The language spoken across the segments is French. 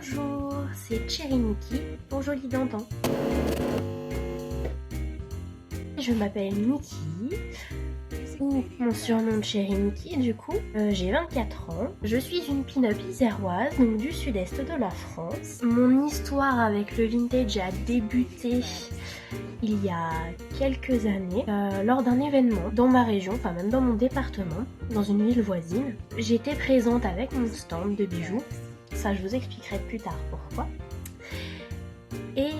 Bonjour, c'est Cherry Nikki pour Joli Dantan. Je m'appelle Nikki, ou mon surnom de Cherry Nikki du coup. J'ai 24 ans, je suis une pin-up iséroise, donc du sud-est de la France. Mon histoire avec le vintage a débuté il y a quelques années, lors d'un événement dans ma région, enfin même dans mon département, dans une ville voisine. J'étais présente avec mon stand de bijoux, ça je vous expliquerai plus tard pourquoi. Et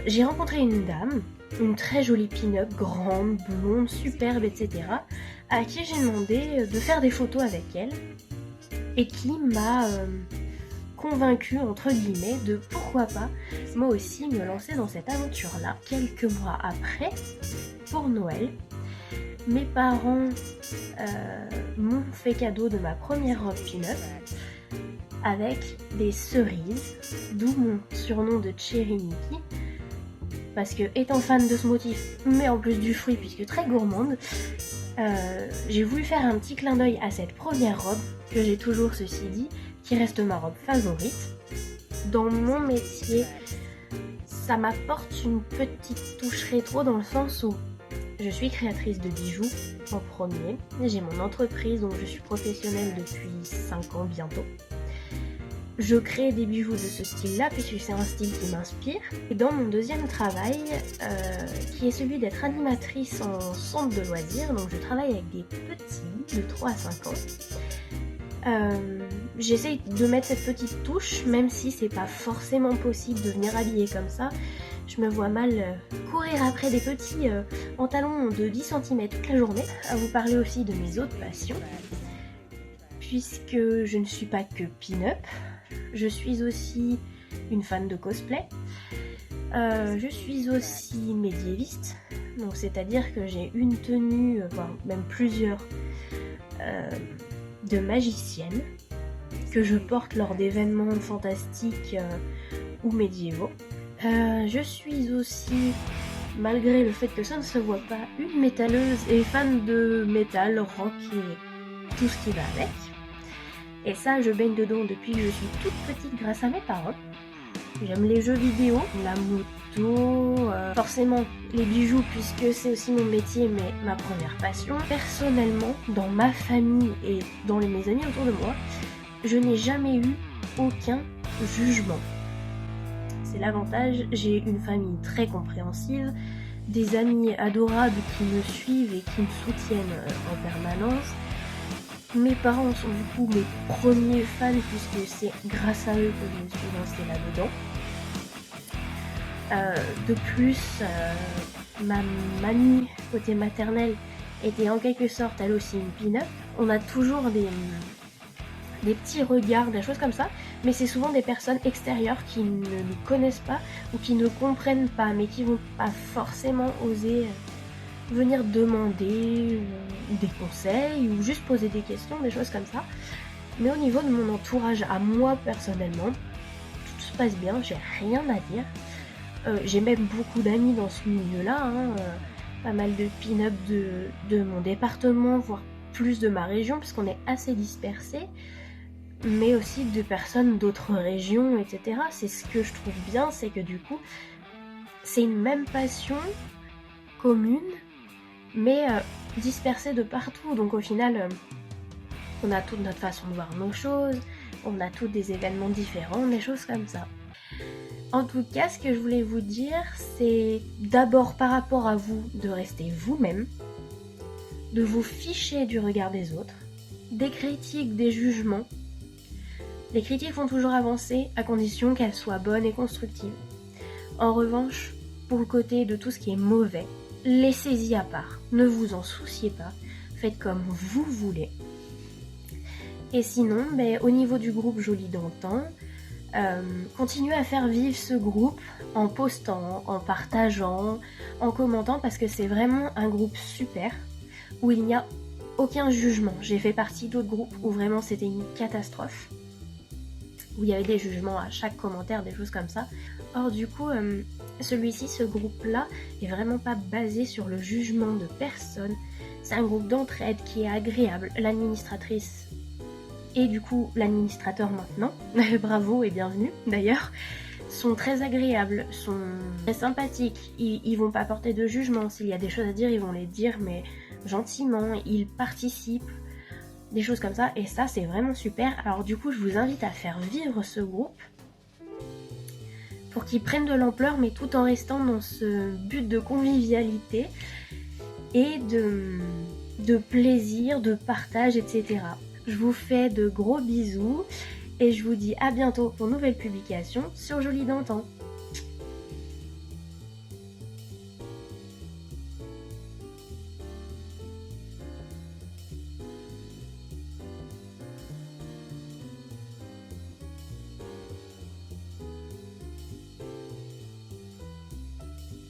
j'ai rencontré une dame, une très jolie pin-up, grande, blonde, superbe, etc. à qui j'ai demandé de faire des photos avec elle et qui m'a convaincue, entre guillemets, de pourquoi pas moi aussi me lancer dans cette aventure-là. Quelques mois après, pour Noël, mes parents m'ont fait cadeau de ma première robe pin-up avec des cerises, d'où mon surnom de Cherry Nikki, parce que étant fan de ce motif, mais en plus du fruit puisque très gourmande, j'ai voulu faire un petit clin d'œil à cette première robe, que j'ai toujours ceci dit, qui reste ma robe favorite. Dans mon métier, ça m'apporte une petite touche rétro dans le sens où je suis créatrice de bijoux en premier, j'ai mon entreprise donc je suis professionnelle depuis 5 ans bientôt. Je crée des bijoux de ce style-là puisque c'est un style qui m'inspire. Et dans mon deuxième travail, qui est celui d'être animatrice en centre de loisirs, donc je travaille avec des petits de 3 à 5 ans. J'essaye de mettre cette petite touche, même si c'est pas forcément possible de venir habiller comme ça. Je me vois mal courir après des petits en talons de 10 cm toute la journée. À vous parler aussi de mes autres passions, puisque je ne suis pas que pin-up. Je suis aussi une fan de cosplay. Je suis aussi médiéviste, donc c'est-à-dire que j'ai une tenue, voire même plusieurs, de magicienne que je porte lors d'événements fantastiques ou médiévaux. Je suis aussi, malgré le fait que ça ne se voit pas, une métalleuse et fan de métal, rock et tout ce qui va avec. Et ça, je baigne dedans depuis que je suis toute petite grâce à mes parents. J'aime les jeux vidéo, la moto, forcément les bijoux puisque c'est aussi mon métier mais ma première passion. Personnellement, dans ma famille et dans mes amis autour de moi, je n'ai jamais eu aucun jugement. C'est l'avantage, j'ai une famille très compréhensive, des amis adorables qui me suivent et qui me soutiennent en permanence. Mes parents sont du coup mes premiers fans puisque c'est grâce à eux que je me suis lancée là-dedans. De plus, ma mamie côté maternel était en quelque sorte elle aussi une pin-up. On a toujours des petits regards, des choses comme ça, mais c'est souvent des personnes extérieures qui ne nous connaissent pas ou qui ne comprennent pas, mais qui vont pas forcément oser venir demander des conseils ou juste poser des questions, des choses comme ça. Mais au niveau de mon entourage à moi personnellement, tout se passe bien, j'ai rien à dire. J'ai même beaucoup d'amis dans ce milieu-là, pas mal de pin-up de mon département, voire plus de ma région, puisqu'on est assez dispersés, mais aussi de personnes d'autres régions, etc. C'est ce que je trouve bien, c'est que du coup, c'est une même passion commune, mais dispersés de partout, donc au final on a toute notre façon de voir nos choses, on a tous des événements différents, des choses comme ça. En tout cas, ce que je voulais vous dire, c'est d'abord par rapport à vous, de rester vous-même, de vous ficher du regard des autres, des critiques, des jugements. Les critiques font toujours avancer à condition qu'elles soient bonnes et constructives. En revanche, pour le côté de tout ce qui est mauvais, laissez-y à part, ne vous en souciez pas, faites comme vous voulez. Et sinon, au niveau du groupe Joli Dantan, continuez à faire vivre ce groupe en postant, en partageant, en commentant, parce que c'est vraiment un groupe super, où il n'y a aucun jugement. J'ai fait partie d'autres groupes où vraiment c'était une catastrophe, où il y avait des jugements à chaque commentaire, des choses comme ça. Or du coup, celui-ci, ce groupe-là, est vraiment pas basé sur le jugement de personne. C'est un groupe d'entraide qui est agréable. L'administratrice et du coup l'administrateur maintenant, bravo et bienvenue d'ailleurs, sont très agréables, sont très sympathiques, ils vont pas porter de jugement, s'il y a des choses à dire ils vont les dire mais gentiment, ils participent, des choses comme ça, et ça c'est vraiment super. Alors du coup je vous invite à faire vivre ce groupe pour qu'il prenne de l'ampleur mais tout en restant dans ce but de convivialité et de plaisir, de partage, etc. Je vous fais de gros bisous et je vous dis à bientôt pour une nouvelle publication sur Joli d'antan.